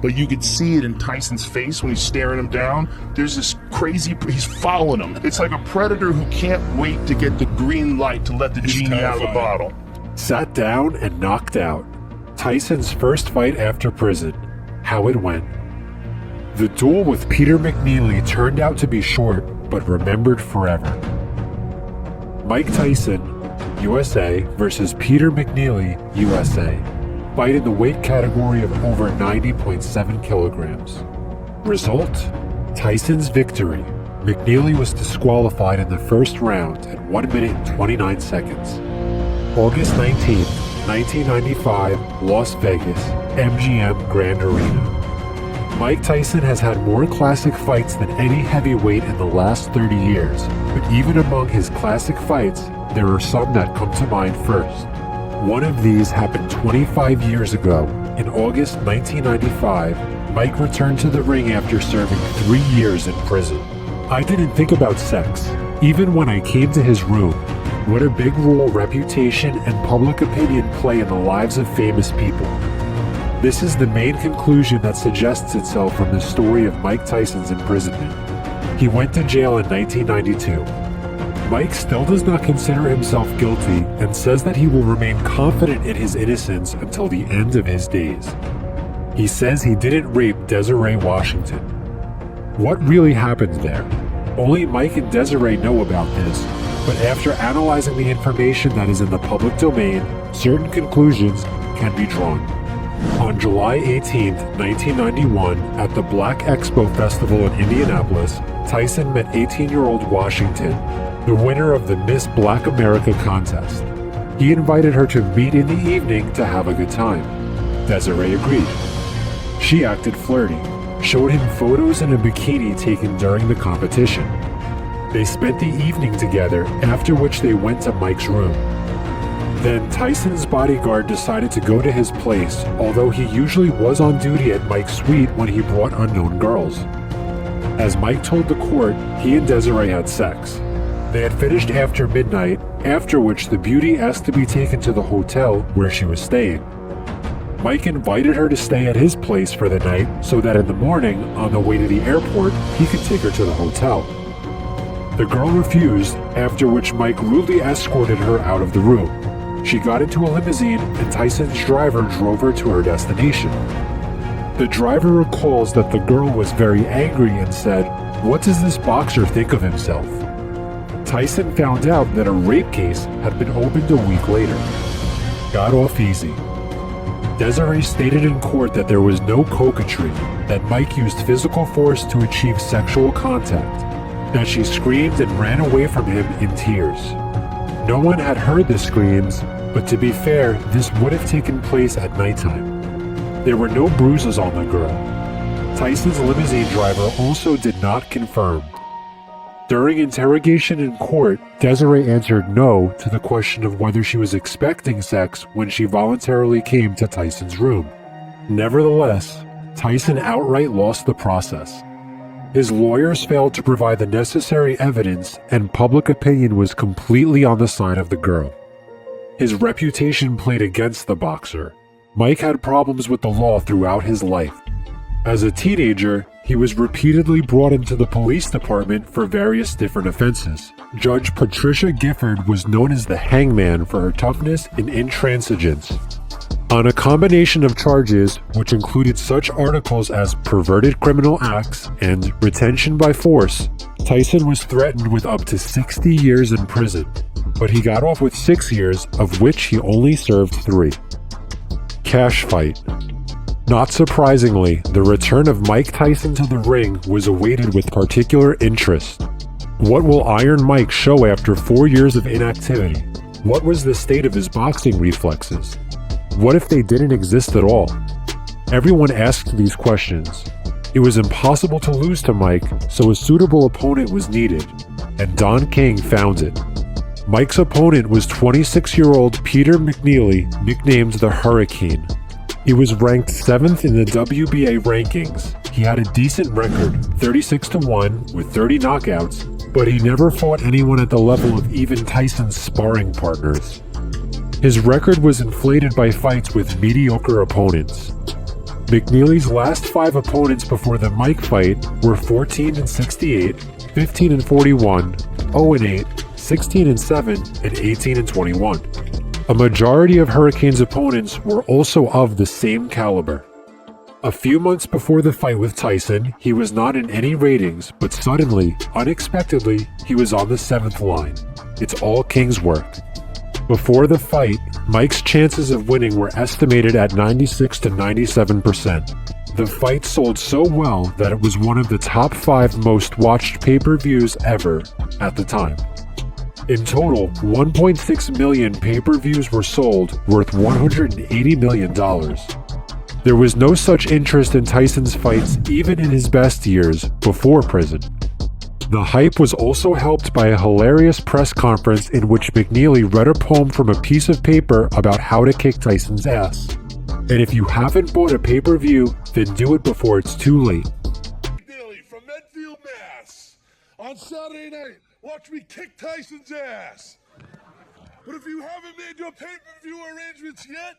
but you could see it in Tyson's face when he's staring him down. There's this crazy, he's following him. It's like a predator who can't wait to get the green light to let the genie out of the bottle. Sat down and knocked out. Tyson's first fight after prison. How it went. The duel with Peter McNeeley turned out to be short, but remembered forever. Mike Tyson, USA versus Peter McNeeley, USA. Fight in the weight category of over 90.7 kilograms. Result: Tyson's victory. McNeeley was disqualified in the first round at 1 minute and 29 seconds. August 19, 1995, Las Vegas, MGM Grand Arena. Mike Tyson has had more classic fights than any heavyweight in the last 30 years, but even among his classic fights, there are some that come to mind first. One of these happened 25 years ago. In August 1995, Mike returned to the ring after serving 3 years in prison. I didn't think about sex, even when I came to his room. What a big role reputation and public opinion play in the lives of famous people. This is the main conclusion that suggests itself from the story of Mike Tyson's imprisonment. He went to jail in 1992. Mike still does not consider himself guilty and says that he will remain confident in his innocence until the end of his days. He says he didn't rape Desiree Washington. What really happened there? Only Mike and Desiree know about this, but after analyzing the information that is in the public domain, certain conclusions can be drawn. On July 18, 1991, at the Black Expo Festival in Indianapolis, Tyson met 18-year-old Washington, the winner of the Miss Black America contest. He invited her to meet in the evening to have a good time. Desiree agreed. She acted flirty, showed him photos in a bikini taken during the competition. They spent the evening together, after which they went to Mike's room. Then Tyson's bodyguard decided to go to his place, although he usually was on duty at Mike's suite when he brought unknown girls. As Mike told the court, he and Desiree had sex. They had finished after midnight, after which the beauty asked to be taken to the hotel where she was staying. Mike invited her to stay at his place for the night so that in the morning, on the way to the airport, he could take her to the hotel. The girl refused, after which Mike rudely escorted her out of the room. She got into a limousine and Tyson's driver drove her to her destination. The driver recalls that the girl was very angry and said, "What does this boxer think of himself?" Tyson found out that a rape case had been opened a week later. Got off easy. Desiree stated in court that there was no coquetry, that Mike used physical force to achieve sexual contact, that she screamed and ran away from him in tears. No one had heard the screams, but to be fair, this would have taken place at nighttime. There were no bruises on the girl. Tyson's limousine driver also did not confirm. During interrogation in court, Desiree answered no to the question of whether she was expecting sex when she voluntarily came to Tyson's room. Nevertheless, Tyson outright lost the process. His lawyers failed to provide the necessary evidence, and public opinion was completely on the side of the girl. His reputation played against the boxer. Mike had problems with the law throughout his life. As a teenager, he was repeatedly brought into the police department for various different offenses. Judge Patricia Gifford was known as the Hangman for her toughness and intransigence. On a combination of charges, which included such articles as perverted criminal acts and retention by force, Tyson was threatened with up to 60 years in prison, but he got off with 6 years, of which he only served 3. Cash fight. Not surprisingly, the return of Mike Tyson to the ring was awaited with particular interest. What will Iron Mike show after 4 years of inactivity? What was the state of his boxing reflexes? What if they didn't exist at all? Everyone asked these questions. It was impossible to lose to Mike, so a suitable opponent was needed, and Don King found it. Mike's opponent was 26-year-old Peter McNeeley, nicknamed the Hurricane. He was ranked 7th in the WBA rankings. He had a decent record, 36-1 with 30 knockouts, but he never fought anyone at the level of even Tyson's sparring partners. His record was inflated by fights with mediocre opponents. McNeeley's last 5 opponents before the Mike fight were 14-68, 15-41, 0-8, 16-7, and 18-21. A majority of Hurricane's opponents were also of the same caliber. A few months before the fight with Tyson, he was not in any ratings, but suddenly, unexpectedly, he was on the 7th line. It's all King's work. Before the fight, Mike's chances of winning were estimated at 96 to 97%. The fight sold so well that it was one of the top 5 most watched pay-per-views ever at the time. In total, 1.6 million pay-per-views were sold, worth $180 million. There was no such interest in Tyson's fights even in his best years before prison. The hype was also helped by a hilarious press conference in which McNeeley read a poem from a piece of paper about how to kick Tyson's ass. And if you haven't bought a pay-per-view, then do it before it's too late. McNeeley from Medfield, Mass. On Saturday night, watch me kick Tyson's ass. But if you haven't made your pay-per-view arrangements yet,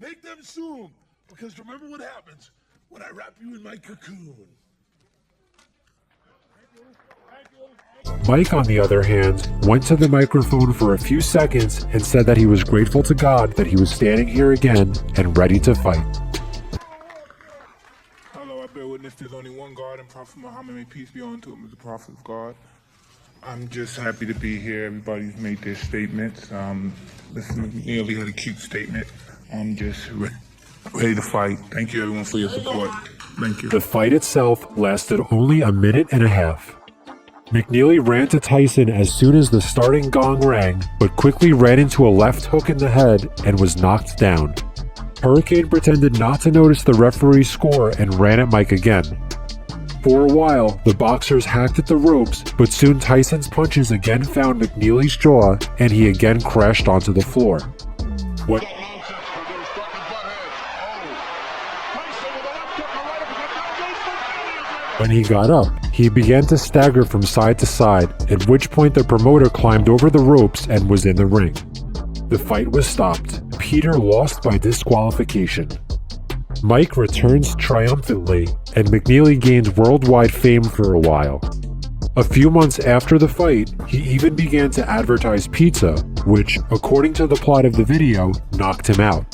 make them soon. Because remember what happens when I wrap you in my cocoon. Mike, on the other hand, went to the microphone for a few seconds and said that he was grateful to God that he was standing here again and ready to fight. Hello, I bear witness there's only one God, and Prophet Muhammad, may peace be unto him, is the prophet of God. I'm just happy to be here. Everybody's made their statements. Mr. McNeeley had a cute statement. I'm just ready to fight. Thank you, everyone, for your support. Thank you. The fight itself lasted only a minute and a half. McNeeley ran to Tyson as soon as the starting gong rang, but quickly ran into a left hook in the head and was knocked down. Hurricane pretended not to notice the referee's score and ran at Mike again. For a while, the boxers hacked at the ropes, but soon Tyson's punches again found McNeeley's jaw and he again crashed onto the floor. When he got up, he began to stagger from side to side, at which point the promoter climbed over the ropes and was in the ring. The fight was stopped. Peter lost by disqualification. Mike returns triumphantly, and McNeeley gained worldwide fame for a while. A few months after the fight, he even began to advertise pizza, which, according to the plot of the video, knocked him out.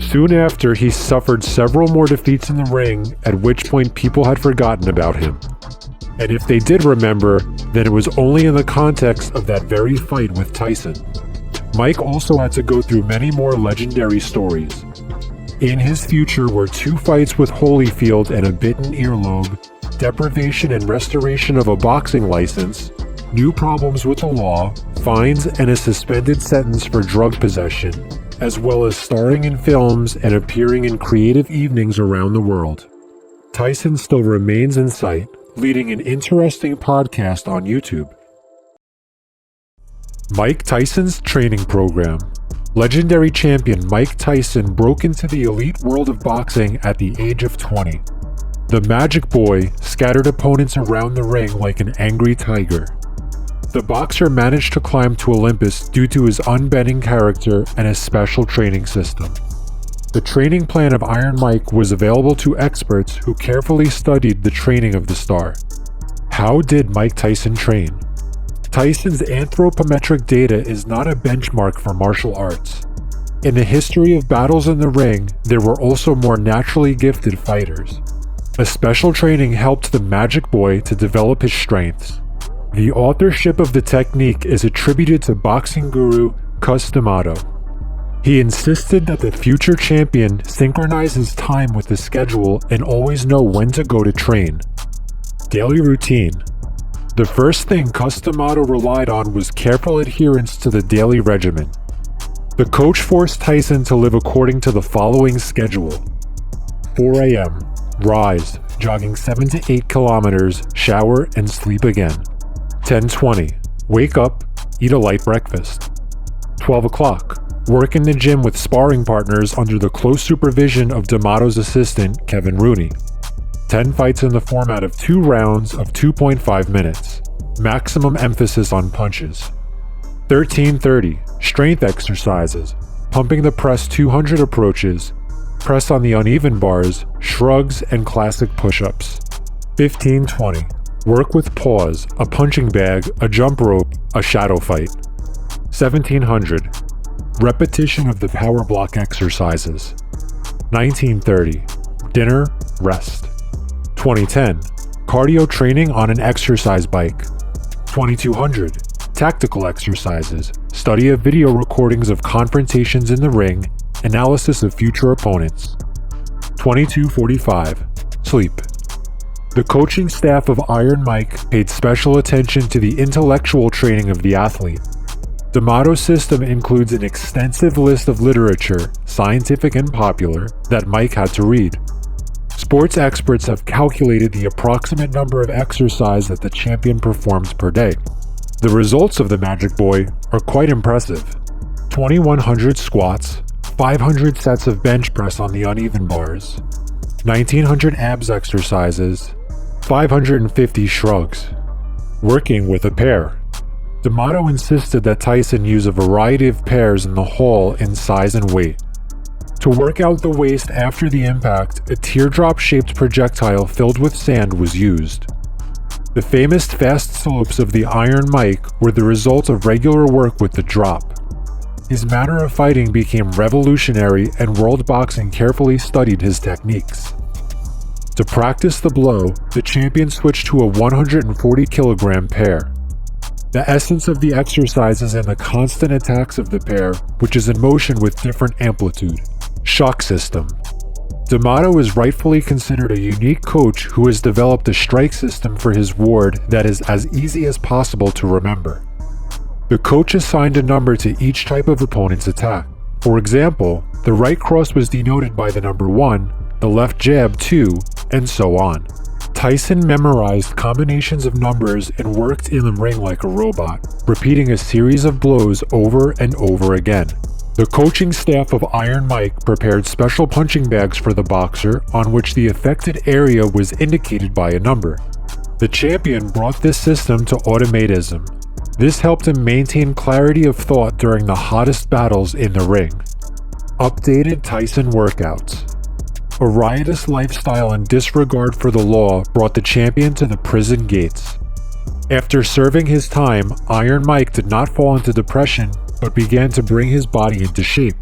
Soon after, he suffered several more defeats in the ring, at which point people had forgotten about him. And if they did remember, then it was only in the context of that very fight with Tyson. Mike also had to go through many more legendary stories. In his future were 2 fights with Holyfield and a bitten earlobe, deprivation and restoration of a boxing license, new problems with the law, fines, and a suspended sentence for drug possession, as well as starring in films and appearing in creative evenings around the world. Tyson still remains in sight, leading an interesting podcast on YouTube. Mike Tyson's training program. Legendary champion Mike Tyson broke into the elite world of boxing at the age of 20. The Magic Boy scattered opponents around the ring like an angry tiger. The boxer managed to climb to Olympus due to his unbending character and a special training system. The training plan of Iron Mike was available to experts who carefully studied the training of the star. How did Mike Tyson train? Tyson's anthropometric data is not a benchmark for martial arts. In the history of battles in the ring, there were also more naturally gifted fighters. A special training helped the Magic Boy to develop his strengths. The authorship of the technique is attributed to boxing guru Cus D'Amato. He insisted that the future champion synchronize his time with the schedule and always know when to go to train. Daily routine. The first thing Cus D'Amato relied on was careful adherence to the daily regimen. The coach forced Tyson to live according to the following schedule. 4 a.m. Rise, jogging 7 to 8 kilometers, shower, and sleep again. 10:20. Wake up, eat a light breakfast. 12 o'clock. Work in the gym with sparring partners under the close supervision of D'Amato's assistant, Kevin Rooney. 10 fights in the format of 2 rounds of 2.5 minutes. Maximum emphasis on punches. 13:30. Strength exercises. Pumping the press 200 approaches. press on the uneven bars, shrugs, and classic push-ups. 15-20. Work with paws, a punching bag, a jump rope, a shadow fight. 1700. Repetition of the power block exercises. 1930. Dinner, rest. 2010. Cardio training on an exercise bike. 2200. Tactical exercises. Study of video recordings of confrontations in the ring. Analysis of future opponents. 2245. Sleep. The coaching staff of Iron Mike paid special attention to the intellectual training of the athlete. The motto system includes an extensive list of literature, scientific and popular, that Mike had to read. Sports experts have calculated the approximate number of exercise that the champion performs per day. The results of the Magic Boy are quite impressive. 2100 squats, 500 sets of bench press on the uneven bars, 1900 abs exercises, 550 shrugs. Working with a pair. D'Amato insisted that Tyson use a variety of pairs in the hall in size and weight. To work out the waist after the impact, a teardrop-shaped projectile filled with sand was used. The famous fast slopes of the Iron Mike were the result of regular work with the drop. His manner of fighting became revolutionary, and world boxing carefully studied his techniques. To practice the blow, the champion switched to a 140 kilogram pair. The essence of the exercise is in the constant attacks of the pair, which is in motion with different amplitude. Shock system. D'Amato is rightfully considered a unique coach who has developed a strike system for his ward that is as easy as possible to remember. The coach assigned a number to each type of opponent's attack. For example, the right cross was denoted by the number 1, the left jab 2, and so on. Tyson memorized combinations of numbers and worked in the ring like a robot, repeating a series of blows over and over again. The coaching staff of Iron Mike prepared special punching bags for the boxer on which the affected area was indicated by a number. The champion brought this system to automatism. This helped him maintain clarity of thought during the hottest battles in the ring. Updated Tyson workouts. A riotous lifestyle and disregard for the law brought the champion to the prison gates. After serving his time, Iron Mike did not fall into depression, but began to bring his body into shape.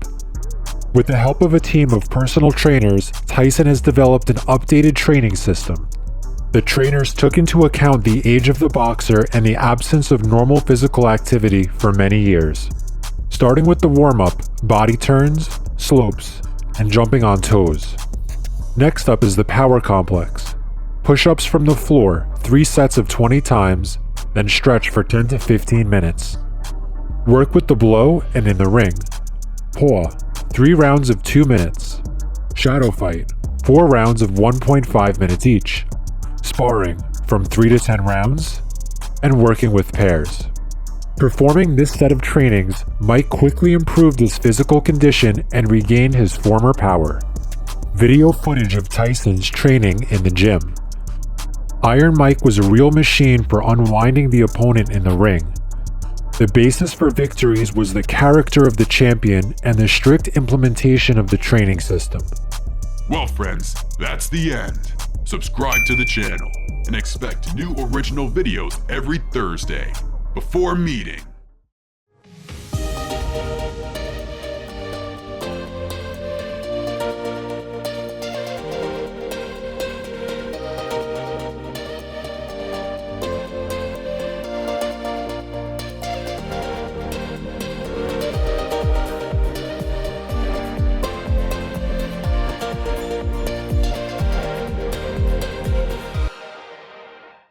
With the help of a team of personal trainers, Tyson has developed an updated training system. The trainers took into account the age of the boxer and the absence of normal physical activity for many years. Starting with the warm-up, body turns, slopes, and jumping on toes. Next up is the power complex. Push-ups from the floor, 3 sets of 20 times, then stretch for 10 to 15 minutes. Work with the blow and in the ring. Paw, 3 rounds of 2 minutes. Shadow fight, 4 rounds of 1.5 minutes each. Sparring, from 3 to 10 rounds. And working with pairs. Performing this set of trainings, Mike quickly improved his physical condition and regained his former power. Video footage of Tyson's training in the gym. Iron Mike was a real machine for unwinding the opponent in the ring. The basis for victories was the character of the champion and the strict implementation of the training system. Well, friends, that's the end. Subscribe to the channel and expect new original videos every Thursday. Before meeting.